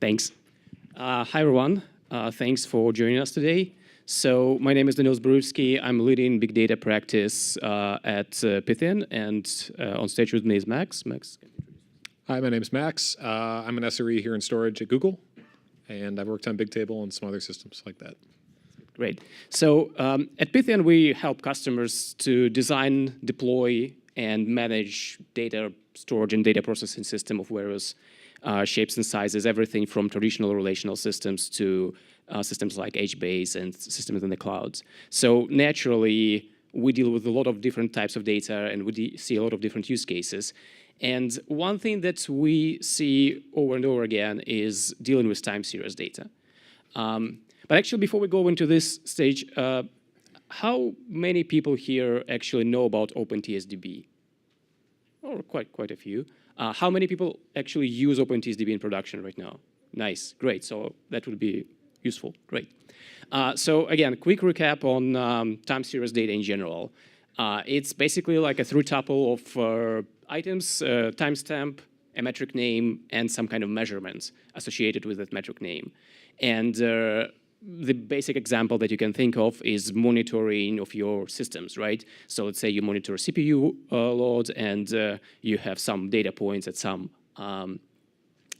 Thanks. Hi, everyone. Thanks for joining us today. So my name is Danil Zburivsky. I'm leading big data practice at Pythian, and on stage with me is Max. Max. Hi, my name is Max. I'm an SRE here in storage at Google, and I've worked on Bigtable and some other systems like that. Great. So at Pythian, we help customers to design, deploy, and manage data storage and data processing system of various shapes and sizes, everything from traditional relational systems to systems like HBase and systems in the clouds. So naturally, we deal with a lot of different types of data, and we see a lot of different use cases. And one thing that we see over and over again is dealing with time series data. But actually, before we go into this stage, how many people here actually know about OpenTSDB? Oh, quite a few. How many people actually use OpenTSDB in production right now? Nice, great. So that would be useful, great. So again, quick recap on time series data in general. It's basically like a three-tuple of items, timestamp, a metric name, and some kind of measurements associated with that metric name. And the basic example that you can think of is monitoring of your systems, right? So let's say you monitor CPU load, and you have some data points at some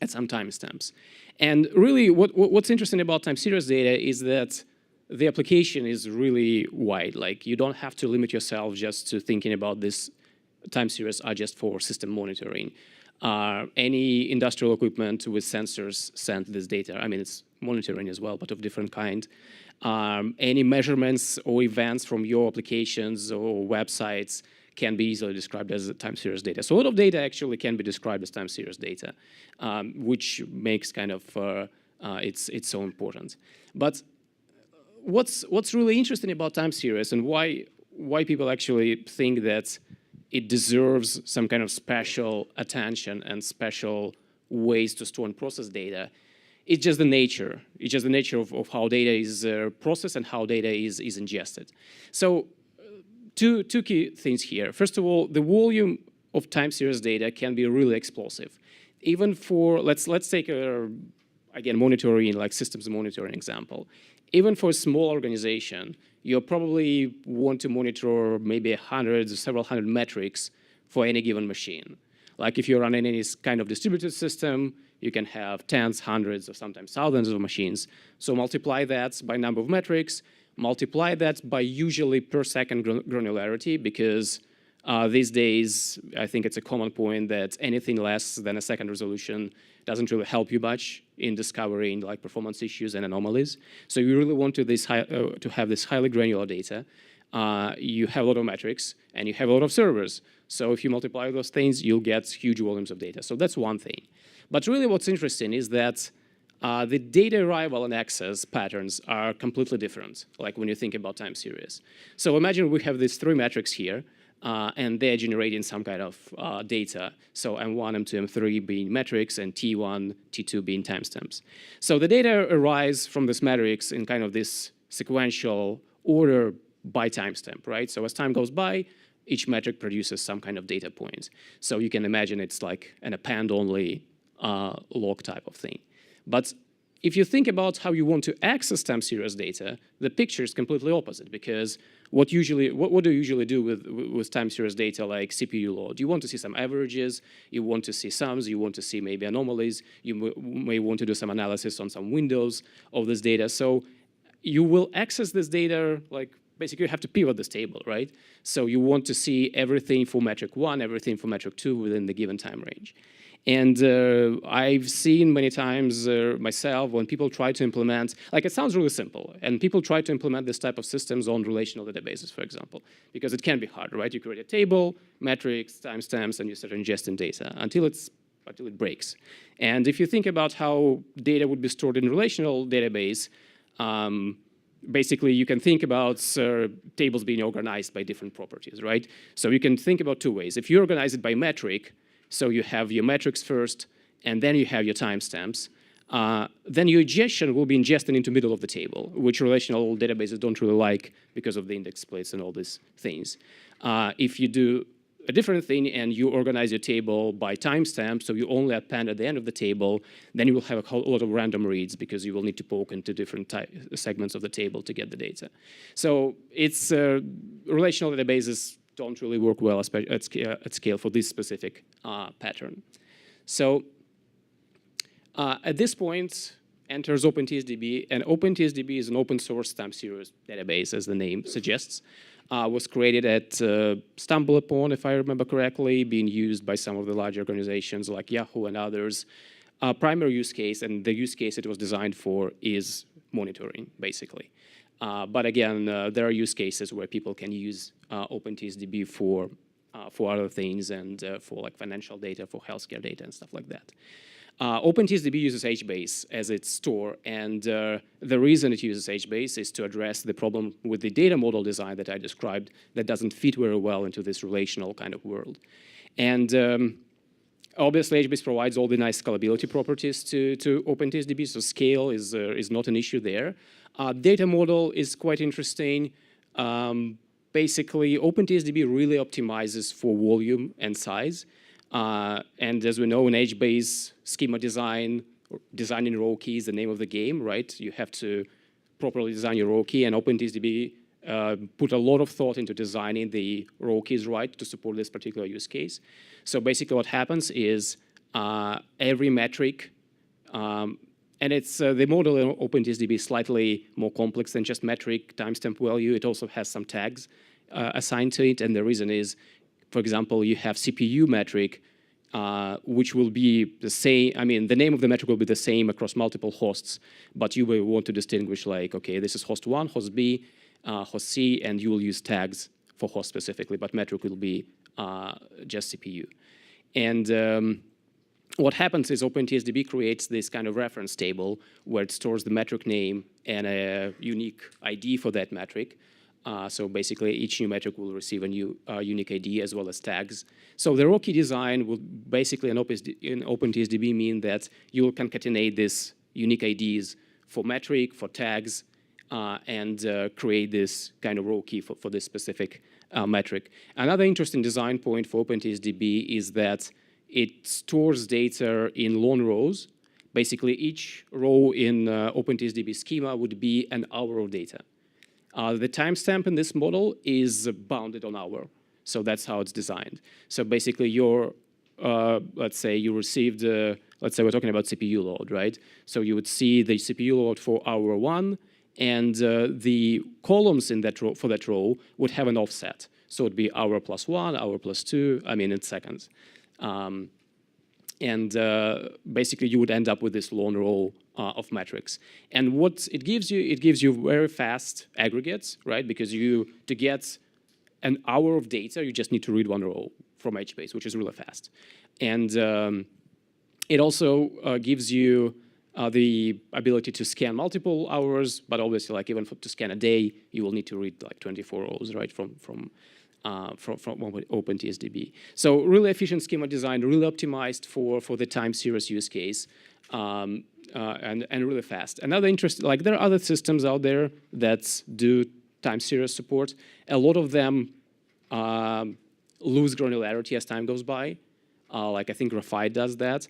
timestamps. And really, what's interesting about time series data is that the application is really wide. Like, you don't have to limit yourself just to thinking about this time series are just for system monitoring. Any industrial equipment with sensors send this data. I mean, it's monitoring as well, but of different kind. Any measurements or events from your applications or websites can be easily described as time series data. So a lot of data actually can be described as time series data, which makes kind of it's so important. But what's really interesting about time series and why people actually think that it deserves some kind of special attention and special ways to store and process data. It's just the nature. It's just the nature of how data is processed and how data is ingested. So two key things here. First of all, the volume of time series data can be really explosive. Even for, let's take again, monitoring, like systems monitoring example. Even for a small organization, you probably want to monitor maybe several hundred metrics for any given machine. Like if you're running any kind of distributed system, you can have tens, hundreds, or sometimes thousands of machines. So multiply that by number of metrics, multiply that by usually per second granularity, because these days, I think it's a common point that anything less than a second resolution doesn't really help you much in discovering like performance issues and anomalies. So you really want to have this highly granular data. You have a lot of metrics, and you have a lot of servers. So if you multiply those things, you'll get huge volumes of data. So that's one thing. But really what's interesting is that the data arrival and access patterns are completely different, like when you think about time series. So imagine we have these three metrics here, and they're generating some kind of data. So M1, M2, M3 being metrics, and T1, T2 being timestamps. So the data arise from this metrics in kind of this sequential order by timestamp, right? So as time goes by, each metric produces some kind of data point. So you can imagine it's like an append-only log type of thing. But if you think about how you want to access time series data, the picture is completely opposite, because what do you usually do with time series data like CPU load? You want to see some averages, you want to see sums, you want to see maybe anomalies, you may want to do some analysis on some windows of this data. So you will access this data, like basically you have to pivot this table, right? So you want to see everything for metric 1, everything for metric 2 within the given time range. And I've seen many times myself when people try to implement, like it sounds really simple, and people try to implement this type of systems on relational databases, for example, because it can be hard, right? You create a table, metrics, timestamps, and you start ingesting data until it breaks. And if you think about how data would be stored in a relational database, basically you can think about tables being organized by different properties, right? So you can think about two ways. If you organize it by metric, so you have your metrics first, and then you have your timestamps. Then your ingestion will be ingested into the middle of the table, which relational databases don't really like because of the index splits and all these things. If you do a different thing and you organize your table by timestamp, so you only append at the end of the table, then you will have a whole lot of random reads because you will need to poke into different segments of the table to get the data. So it's relational databases don't really work well at scale for this specific pattern. So at this point enters OpenTSDB, and OpenTSDB is an open source time series database, as the name suggests. Was created at StumbleUpon, if I remember correctly, being used by some of the large organizations like Yahoo and others. Primary use case, and the use case it was designed for, is monitoring, basically. But again, there are use cases where people can use OpenTSDB for other things and for like financial data, for healthcare data and stuff like that. OpenTSDB uses HBase as its store, and the reason it uses HBase is to address the problem with the data model design that I described that doesn't fit very well into this relational kind of world. And obviously, HBase provides all the nice scalability properties to OpenTSDB, so scale is not an issue there. Data model is quite interesting. Basically, OpenTSDB really optimizes for volume and size. And as we know, in HBase schema design, designing row key is the name of the game, right? You have to properly design your row key, and OpenTSDB put a lot of thought into designing the row keys right to support this particular use case. So basically what happens is every metric, and it's the model in OpenTSDB is slightly more complex than just metric timestamp value. It also has some tags assigned to it, and the reason is, for example, you have CPU metric, which will be the same. I mean, the name of the metric will be the same across multiple hosts, but you will want to distinguish, like, okay, this is host 1, host B, host C, and you will use tags for host specifically, but metric will be just CPU. And what happens is OpenTSDB creates this kind of reference table where it stores the metric name and a unique ID for that metric. So basically, each new metric will receive a new unique ID as well as tags. So the row key design will basically in OpenTSDB mean that you will concatenate these unique IDs for metric, for tags, and create this kind of row key for this specific metric. Another interesting design point for OpenTSDB is that it stores data in long rows. Basically, each row in OpenTSDB schema would be an hour of data. The timestamp in this model is bounded on hour, so that's how it's designed. So basically, your let's say you received, let's say we're talking about CPU load, right? So you would see the CPU load for hour 1, and the columns in that row, for that row would have an offset. So it'd be hour plus 1, hour plus 2, I mean in seconds. And basically you would end up with this long row of metrics. And what it gives you very fast aggregates, right? Because to get an hour of data, you just need to read one row from HBase, which is really fast. And it also gives you the ability to scan multiple hours, but obviously, like even to scan a day, you will need to read like 24 rows, right, from OpenTSDB. So really efficient schema design, really optimized for the time series use case, and really fast. Another interest, like there are other systems out there that do time series support. A lot of them lose granularity as time goes by. Like I think Graphite does that.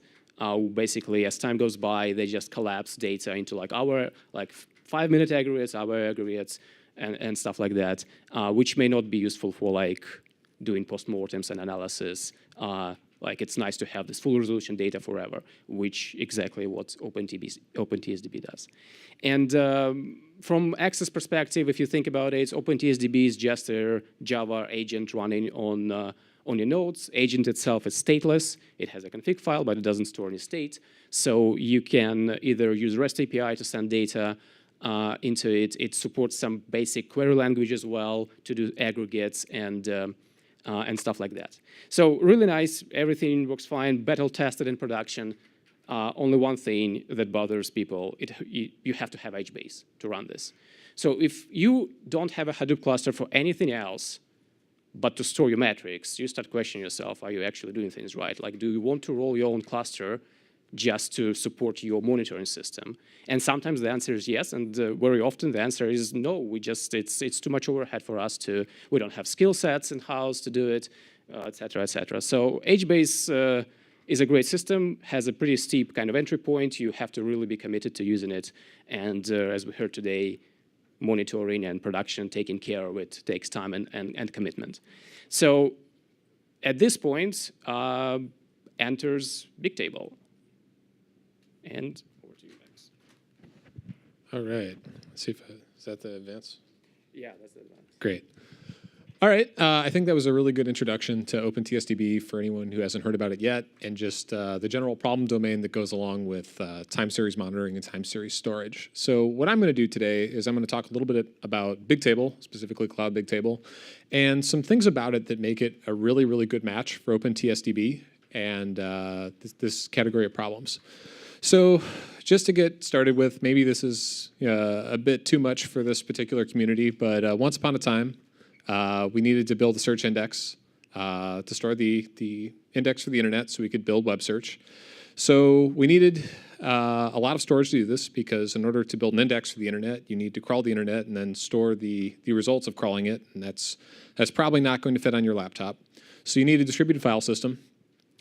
Basically, as time goes by, they just collapse data into like 5-minute aggregates, hour aggregates, and stuff like that, which may not be useful for like doing postmortems and analysis. Like it's nice to have this full resolution data forever, which exactly what OpenTSDB does. And from access perspective, if you think about it, OpenTSDB is just a Java agent running on your nodes. Agent itself is stateless. It has a config file, but it doesn't store any state. So you can either use REST API to send data into it. It supports some basic query language as well to do aggregates and stuff like that. So really nice. Everything works fine. Battle tested in production. Only one thing that bothers people, you have to have HBase to run this. So if you don't have a Hadoop cluster for anything else but to store your metrics, you start questioning yourself, are you actually doing things right? Like, do you want to roll your own cluster just to support your monitoring system? And sometimes the answer is yes, and very often the answer is no. It's too much overhead for us we don't have skill sets in-house to do it. et cetera, et cetera. So HBase is a great system, has a pretty steep kind of entry point. You have to really be committed to using it. And as we heard today, monitoring and production, taking care of it takes time and commitment. So at this point, enters Bigtable. And over to you, Max. All right. Let's see if is that the advance? Yeah, that's the advance. Great. All right. I think that was a really good introduction to OpenTSDB for anyone who hasn't heard about it yet, and just the general problem domain that goes along with time series monitoring and time series storage. So what I'm going to do today is I'm going to talk a little bit about Bigtable, specifically Cloud Bigtable, and some things about it that make it a really, really good match for OpenTSDB and this category of problems. So just to get started with, maybe this is a bit too much for this particular community, but once upon a time, we needed to build a search index to store the index for the internet so we could build web search. So we needed a lot of storage to do this, because in order to build an index for the internet, you need to crawl the internet and then store the results of crawling it, and that's probably not going to fit on your laptop. So you need a distributed file system.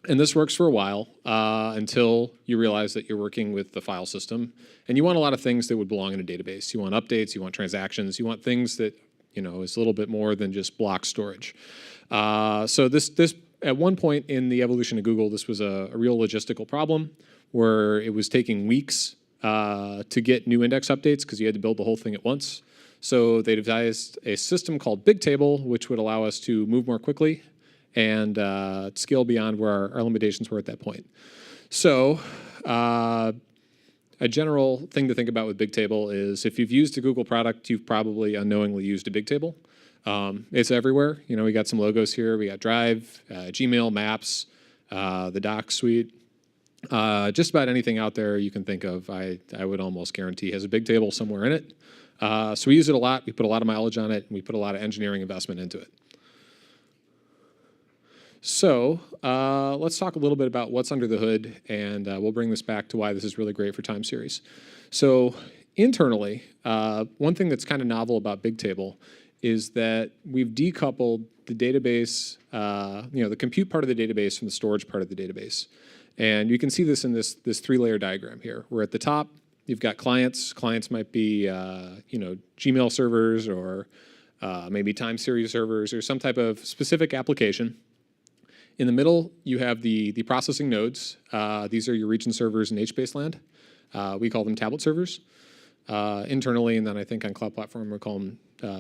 And this works for a while until you realize that you're working with the file system, and you want a lot of things that would belong in a database. You want updates, you want transactions, you want things that is a little bit more than just block storage. So this at one point in the evolution of Google, this was a real logistical problem where it was taking weeks to get new index updates because you had to build the whole thing at once. So they devised a system called Bigtable, which would allow us to move more quickly and scale beyond where our limitations were at that point. So a general thing to think about with Bigtable is if you've used a Google product, you've probably unknowingly used a Bigtable. It's everywhere. We got some logos here. We got Drive, Gmail, Maps, the Docs suite. Just about anything out there you can think of, I would almost guarantee has a Bigtable somewhere in it. So we use it a lot. We put a lot of mileage on it, and we put a lot of engineering investment into it. So let's talk a little bit about what's under the hood, and we'll bring this back to why this is really great for time series. So internally, one thing that's kind of novel about Bigtable is that we've decoupled the database, the compute part of the database from the storage part of the database. And you can see this in this three-layer diagram here, where at the top, you've got clients. Clients might be Gmail servers, or maybe time series servers, or some type of specific application. In the middle, you have the processing nodes. These are your region servers in HBase land. We call them tablet servers internally, and then I think on Cloud Platform we call them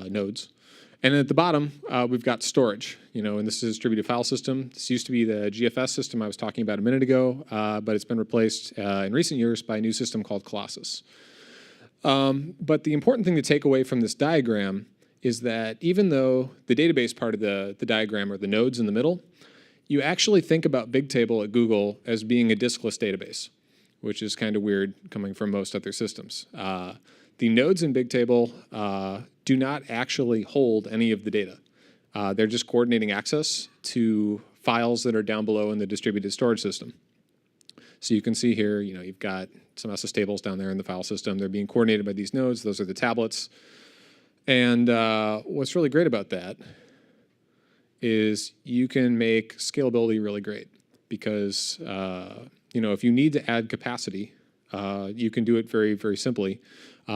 nodes. And then at the bottom, we've got storage, and this is a distributed file system. This used to be the GFS system I was talking about a minute ago, but it's been replaced in recent years by a new system called Colossus. But the important thing to take away from this diagram is that even though the database part of the diagram are the nodes in the middle, you actually think about Bigtable at Google as being a diskless database, which is kind of weird coming from most other systems. The nodes in Bigtable do not actually hold any of the data. They're just coordinating access to files that are down below in the distributed storage system. So you can see here, you've got some SS tables down there in the file system. They're being coordinated by these nodes. Those are the tablets. And what's really great about that is you can make scalability really great, because if you need to add capacity, you can do it very, very simply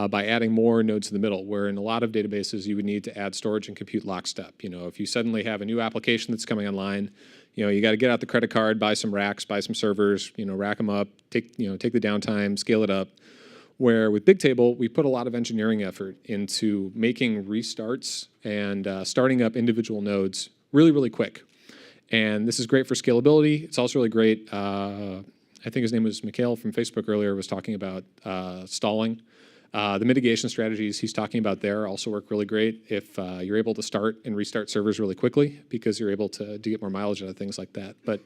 by adding more nodes in the middle, where in a lot of databases you would need to add storage and compute lockstep. If you suddenly have a new application that's coming online, you got to get out the credit card, buy some racks, buy some servers, rack them up, take the downtime, scale it up. Where with Bigtable, we put a lot of engineering effort into making restarts and starting up individual nodes really, really quick. And this is great for scalability. It's also really great. I think his name was Mikhail from Facebook earlier was talking about stalling. The mitigation strategies he's talking about there also work really great if you're able to start and restart servers really quickly, because you're able to get more mileage out of things like that. But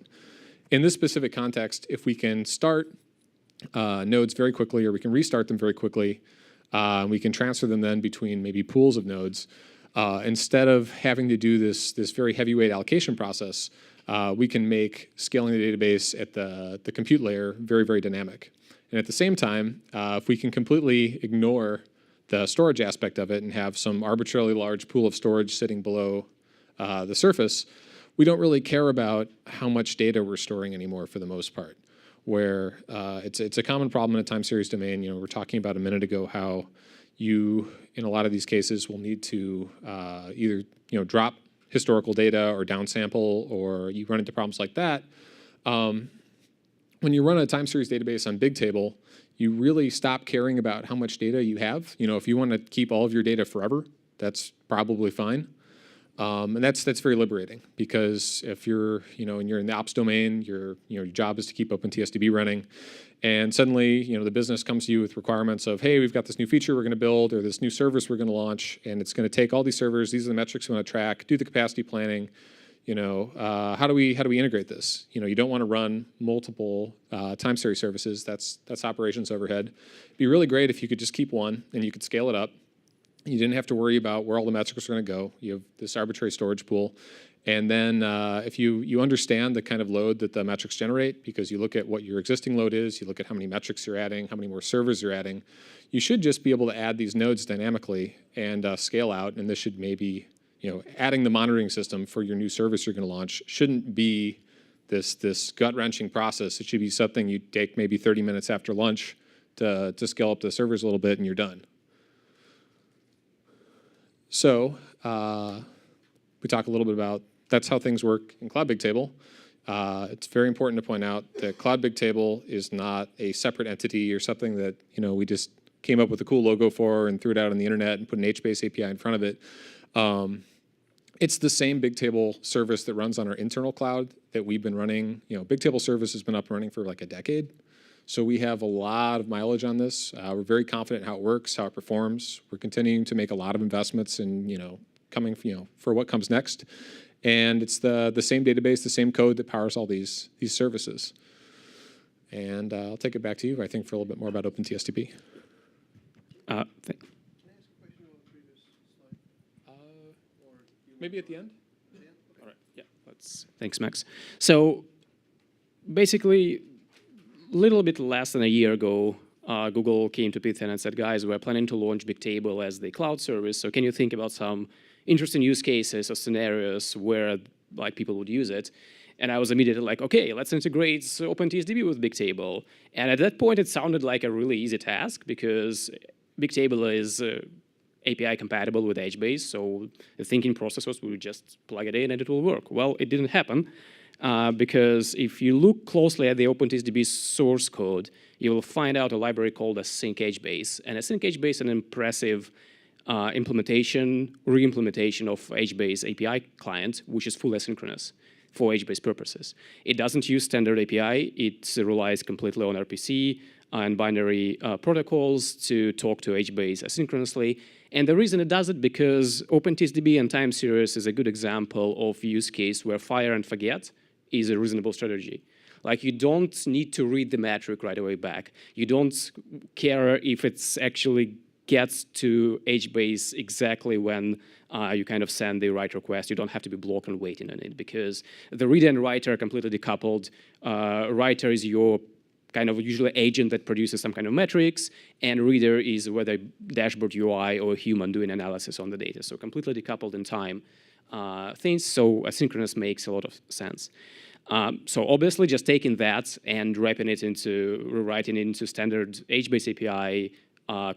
in this specific context, if we can start nodes very quickly, or we can restart them very quickly, we can transfer them then between maybe pools of nodes. Instead of having to do this very heavyweight allocation process, we can make scaling the database at the compute layer very, very dynamic. And at the same time, if we can completely ignore the storage aspect of it and have some arbitrarily large pool of storage sitting below the surface, we don't really care about how much data we're storing anymore for the most part. Where it's a common problem in a time series domain. You know, we were talking about a minute ago how you, in a lot of these cases, will need to either drop historical data or downsample, or you run into problems like that. When you run a time series database on Bigtable, you really stop caring about how much data you have. You know, if you want to keep all of your data forever, that's probably fine. And that's very liberating, because if you're and you're in the ops domain, your job is to keep OpenTSDB running, and suddenly the business comes to you with requirements of, hey, we've got this new feature we're going to build, or this new service we're going to launch, and it's going to take all these servers. These are the metrics we want to track. Do the capacity planning. How do we integrate this? You don't want to run multiple time series services. That's operations overhead. It'd be really great if you could just keep one and you could scale it up. You didn't have to worry about where all the metrics are going to go. You have this arbitrary storage pool. And then if you understand the kind of load that the metrics generate, because you look at what your existing load is, you look at how many metrics you're adding, how many more servers you're adding, you should just be able to add these nodes dynamically and scale out. And this should maybe, adding the monitoring system for your new service you're going to launch shouldn't be this gut-wrenching process. It should be something you take maybe 30 minutes after lunch to scale up the servers a little bit, and you're done. So we talk a little bit about that's how things work in Cloud Bigtable. It's very important to point out that Cloud Bigtable is not a separate entity or something that we just came up with a cool logo for and threw it out on the internet and put an HBase API in front of it. It's the same Bigtable service that runs on our internal cloud that we've been running. Bigtable service has been up and running for like a decade. So we have a lot of mileage on this. We're very confident in how it works, how it performs. We're continuing to make a lot of investments in, coming, for what comes next. And it's the same database, the same code that powers all these services. And I'll take it back to you, I think, for a little bit more about OpenTSDB. Maybe at the end? All right, yeah, thanks, Max. So basically, a little bit less than a year ago, Google came to Pythian and said, guys, we're planning to launch Bigtable as the cloud service. So can you think about some interesting use cases or scenarios where people would use it? And I was immediately like, okay, let's integrate OpenTSDB with Bigtable. And at that point, it sounded like a really easy task, because Bigtable is API compatible with HBase. So the thinking process was we would just plug it in and it will work. Well, it didn't happen. Because if you look closely at the OpenTSDB source code, you will find out a library called async HBase. And async HBase is an impressive re-implementation of HBase API client, which is fully asynchronous for HBase purposes. It doesn't use standard API. It relies completely on RPC and binary protocols to talk to HBase asynchronously. And the reason it does it, because OpenTSDB and time series is a good example of use case where fire and forget is a reasonable strategy. Like, you don't need to read the metric right away back. You don't care if it's actually gets to HBase exactly when you kind of send the write request. You don't have to be blocked and waiting on it, because the reader and writer are completely decoupled. Writer is your kind of usually agent that produces some kind of metrics, and reader is whether dashboard UI or a human doing analysis on the data. So completely decoupled in time things. So asynchronous makes a lot of sense. So obviously, just taking that and rewriting it into standard HBase API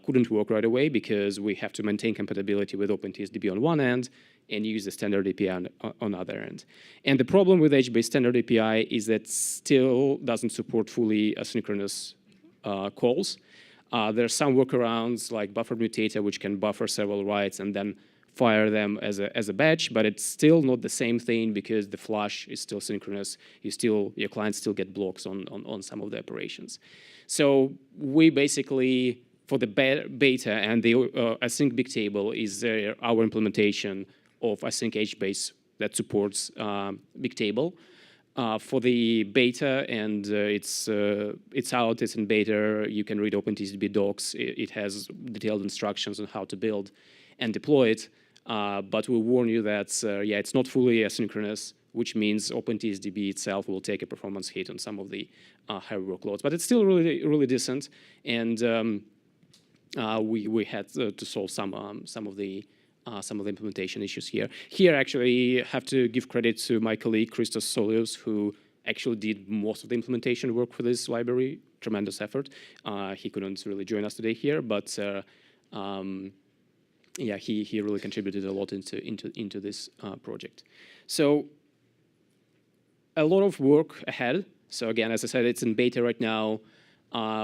couldn't work right away, because we have to maintain compatibility with OpenTSDB on one end and use the standard API on the other end. And the problem with HBase standard API is that still doesn't support fully asynchronous calls. There are some workarounds like buffer mutator, which can buffer several writes and then fire them as a batch, but it's still not the same thing, because the flush is still synchronous. Your clients still get blocks on some of the operations. So we basically, for the beta and the async Bigtable, is our implementation of async HBase that supports Bigtable. For the beta, and it's out, it's in beta, you can read OpenTSDB docs. It has detailed instructions on how to build and deploy it. But we warn you that, it's not fully asynchronous, which means OpenTSDB itself will take a performance hit on some of the higher workloads. But it's still really, really decent. And we had to solve some of the some of the implementation issues here. Here, actually, I have to give credit to my colleague, Christos Solios, who actually did most of the implementation work for this library. Tremendous effort. He couldn't really join us today here, but yeah, he really contributed a lot into this project. So a lot of work ahead. So again, as I said, it's in beta right now.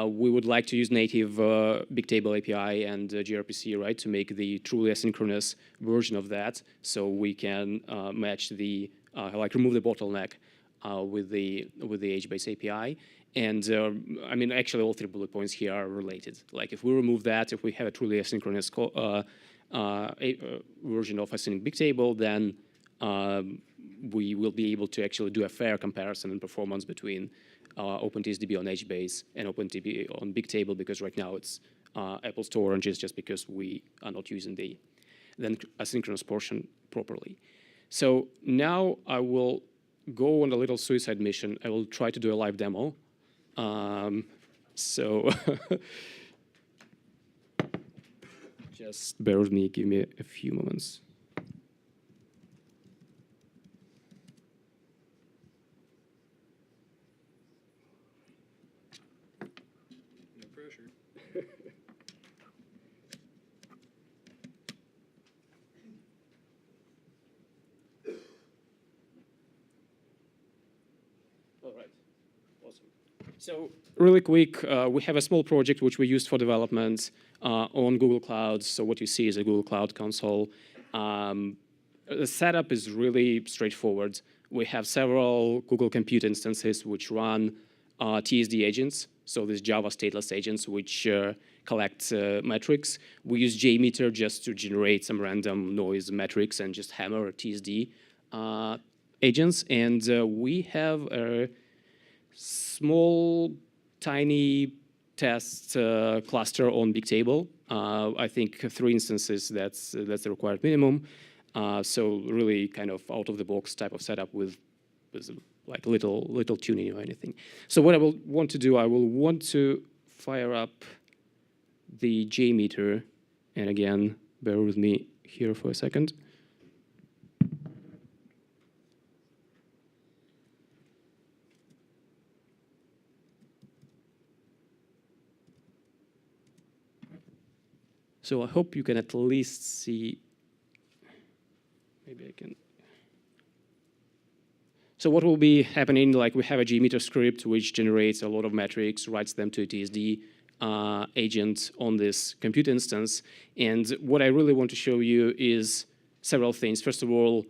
We would like to use native Bigtable API and gRPC, right, to make the truly asynchronous version of that, so we can match the like remove the bottleneck with the HBase API. And I mean, actually, all 3 bullet points here are related. Like, if we remove that, if we have a truly asynchronous version of async Bigtable, then we will be able to actually do a fair comparison in performance between OpenTSDB on HBase and OpenTSDB on Bigtable, because right now it's apples to oranges just because we are not using the asynchronous portion properly. So now I will go on a little suicide mission. I will try to do a live demo. So just bear with me, give me a few moments. No pressure. All right, awesome. So really quick, we have a small project which we used for development on Google Cloud. So what you see is a Google Cloud console. The setup is really straightforward. We have several Google Compute instances which run TSD agents, so these Java stateless agents which collect metrics. We use JMeter just to generate some random noise metrics and just hammer TSD agents. And we have a small, tiny test cluster on Bigtable. I think 3 instances, that's the required minimum. So really kind of out-of-the-box type of setup with like little tuning or anything. So what I will want to do, I will want to fire up the JMeter. And again, bear with me here for a second. So I hope you can at least see, maybe I can. So what will be happening, like we have a JMeter script which generates a lot of metrics, writes them to a TSD agent on this compute instance. And what I really want to show you is several things. First of all,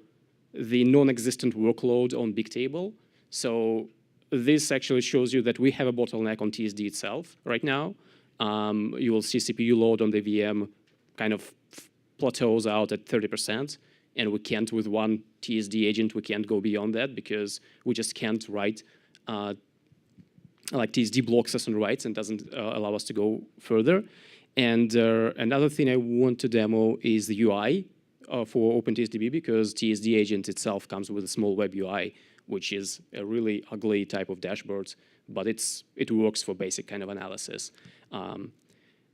the non-existent workload on Bigtable. So this actually shows you that we have a bottleneck on TSD itself right now. You will see CPU load on the VM kind of plateaus out at 30%, and we can't, with one TSD agent, we can't go beyond that because we just can't write like TSD blocks us on writes and doesn't allow us to go further. And another thing I want to demo is the UI for OpenTSDB, because TSD agent itself comes with a small web UI, which is a really ugly type of dashboard, but it works for basic kind of analysis.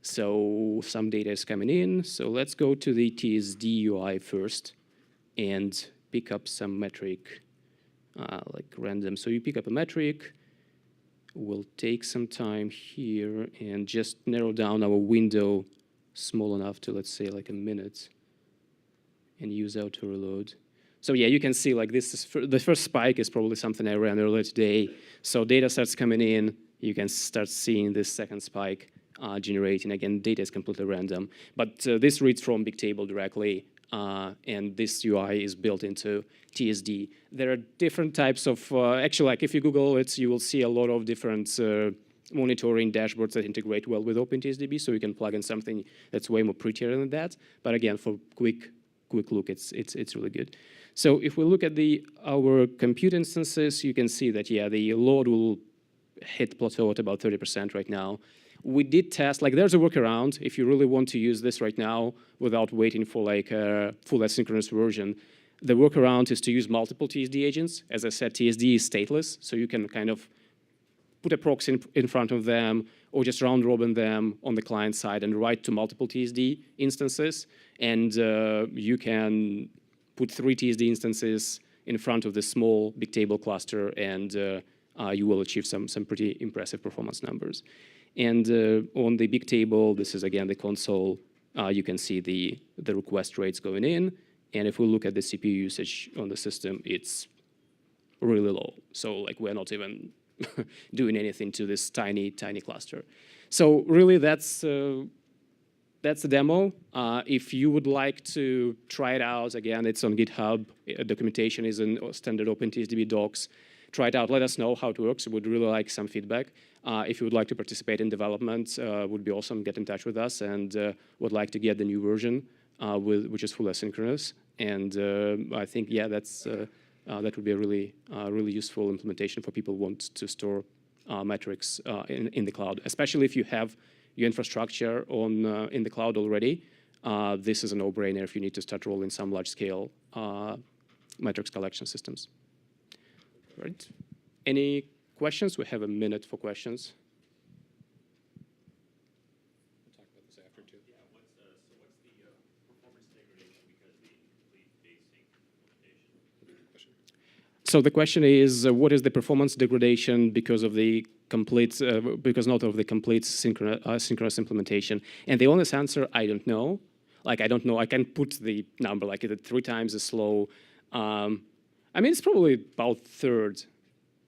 So some data is coming in. So let's go to the TSD UI first and pick up some metric, like random. So you pick up a metric. We'll take some time here and just narrow down our window small enough to, let's say, like a minute, and use auto reload. So yeah, you can see like this is the first spike is probably something I ran earlier today. So data starts coming in. You can start seeing this second spike generating. Again, data is completely random. But this reads from Bigtable directly, and this UI is built into TSD. There are different types of, actually, like if you Google it, you will see a lot of different monitoring dashboards that integrate well with OpenTSDB, so you can plug in something that's way more prettier than that. But again, for quick look, it's really good. So if we look at our compute instances, you can see that, yeah, the load will hit plateau at about 30% right now. We did test, like there's a workaround if you really want to use this right now without waiting for like a full asynchronous version. The workaround is to use multiple TSD agents. As I said, TSD is stateless, so you can kind of put a proxy in front of them, or just round robin them on the client side and write to multiple TSD instances. And you can put 3 TSD instances in front of the small Bigtable cluster, and you will achieve some pretty impressive performance numbers. And on the Bigtable, this is again the console. You can see the request rates going in. And if we look at the CPU usage on the system, it's really low. So like we're not even doing anything to this tiny cluster. So really that's the demo. If you would like to try it out, again, it's on GitHub. Documentation is in standard OpenTSDB docs. Try it out. Let us know how it works. We would really like some feedback. If you would like to participate in development, would be awesome. Get in touch with us, and would like to get the new version, which is full asynchronous. And I think, yeah, that would be a really useful implementation for people who want to store metrics in the cloud, especially if you have your infrastructure in the cloud already. This is a no-brainer if you need to start rolling some large-scale metrics collection systems. Right. Any questions? We have a minute for questions. We'll talk about this after too. Yeah. What's the performance degradation because of the incomplete basic implementation? So the question is, what is the performance degradation because of the complete, because not of the complete synchronous implementation? And the honest answer, I don't know. Like I don't know. I can put the number like it's 3 times as slow. I mean, it's probably about third.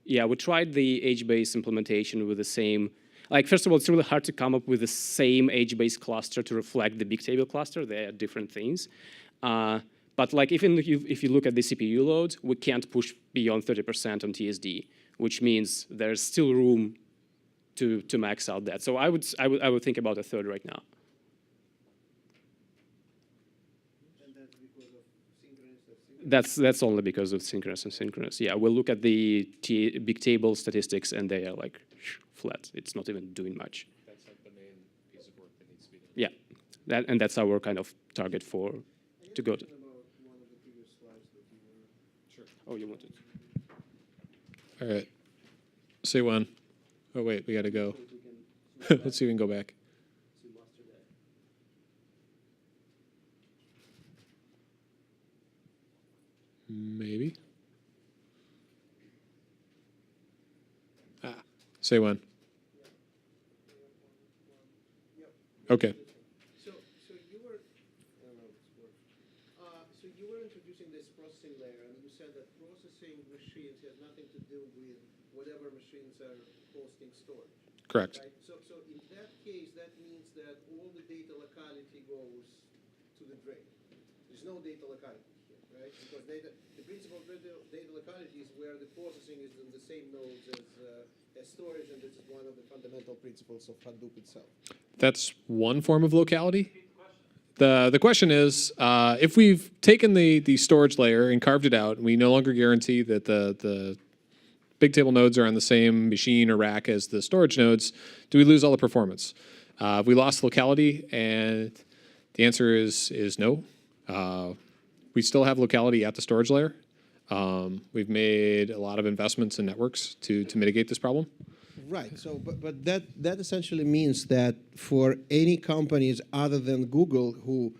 Yeah, we tried the HBase implementation with the same. Like, first of all, it's really hard to come up with the same HBase cluster to reflect the Bigtable cluster. They are different things. But like, even if you look at the CPU load, we can't push beyond 30% on TSD, which means there's still room to max out that. So I would think about a third right now. That's only because of synchronous and synchronous. Yeah, we'll look at the Bigtable statistics, and they are like flat. It's not even doing much. That's like the main piece of work that needs to be done. Yeah, and that's our kind of target to go to. Sure. Oh, you wanted. All right. Say when. Oh wait, we got to go. Let's see if we can go back. Maybe. Say when. Okay. So you were, I don't know if this works. So you were introducing this processing layer, and you said that processing machines has nothing to do with whatever machines are hosting storage. Correct. Right? So in that case, that means that all the data locality goes to the drain. There's no data locality here, right? Because the principle of data locality is where the processing is in the same nodes as storage, and this is one of the fundamental principles of Hadoop itself. That's one form of locality. The question is, if we've taken the storage layer and carved it out, and we no longer guarantee that the Bigtable nodes are on the same machine or rack as the storage nodes, do we lose all the performance? We lost locality, and the answer is no. We still have locality at the storage layer. We've made a lot of investments in networks to mitigate this problem. Right. So, but that essentially means that for any companies other than Google who,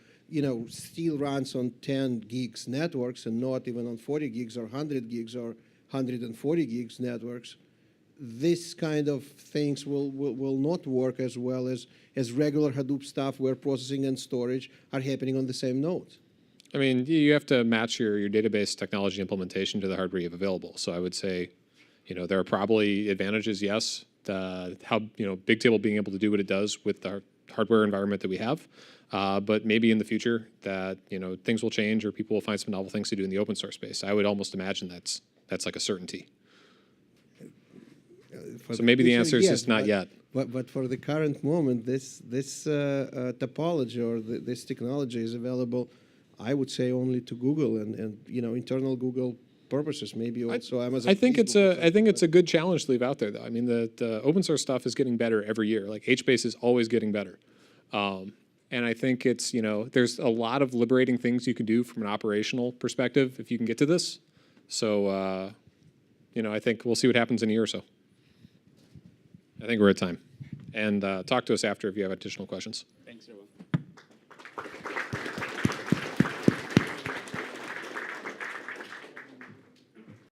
still runs on 10 gigs networks and not even on 40 gigs or 100 gigs or 140 gigs networks, this kind of things will not work as well as regular Hadoop stuff where processing and storage are happening on the same nodes. I mean, you have to match your database technology implementation to the hardware you have available. So I would say, there are probably advantages, yes, how Bigtable being able to do what it does with the hardware environment that we have. But maybe in the future that things will change or people will find some novel things to do in the open source space. I would almost imagine that's like a certainty. So maybe the answer is just not yet. But for the current moment, this topology or this technology is available, I would say, only to Google and internal Google purposes, maybe also Amazon. I think it's a good challenge to leave out there, though. I mean, the open source stuff is getting better every year. Like HBase is always getting better, and I think it's there's a lot of liberating things you can do from an operational perspective if you can get to this. So I think we'll see what happens in a year or so. I think we're at time. and talk to us after if you have additional questions. Thanks, everyone.